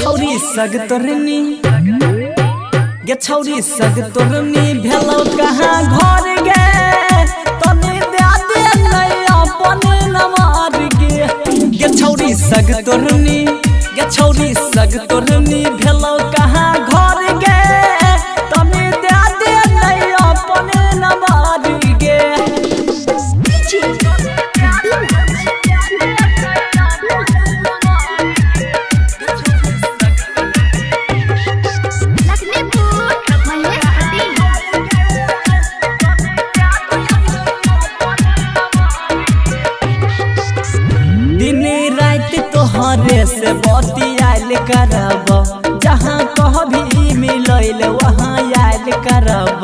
छौरी सग तोरनी गे छौरी सग तोरनी भेलो कहाँ घर गे तनी दे दे नहीं अपन नमार गे छौरी सग तोरनी गे छौरी सग तोरनी भेलो कहाँ घर गे तनी दे दे नहीं अपन नमार गे तोहरे से बतियाल करब जहाँ कहभी मिलैल वहाँ याद करब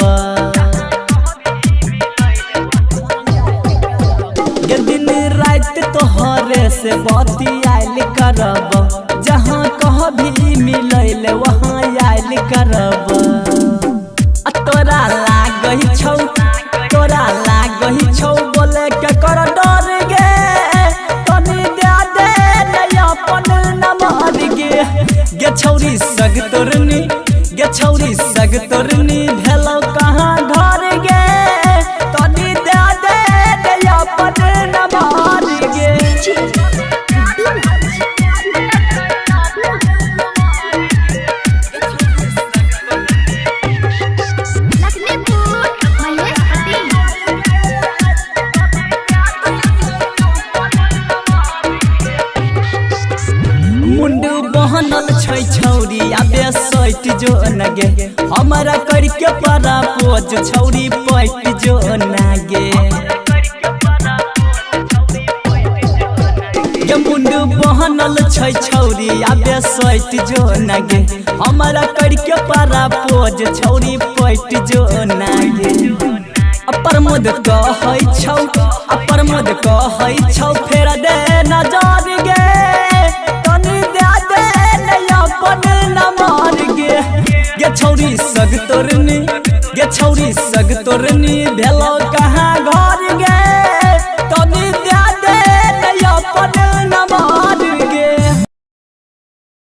दिन रात तोहरे से बतियाल करब जहाँ कहभी मिलैल वहाँ याद करब तोरा लागही छौ बोले के कर डर गे गे छौरी सग तोरनी गे छौरी सग तोरनी भेलो कहाँ घर गे तनी दे दे अपन नमार गे मुंडू बहनल छै छौरी आबे सैट जो नगे हमारा करके परा पोज छौरी पैट जो नागे गे मुंडू बहनल छै छौरी आबे सैट जो नगे हमारा करके परा पोज छौरी पैट जो नागे प्रमोद कहै छौ फेर दे नजर गे गे छौरी सग तोरनी भेलो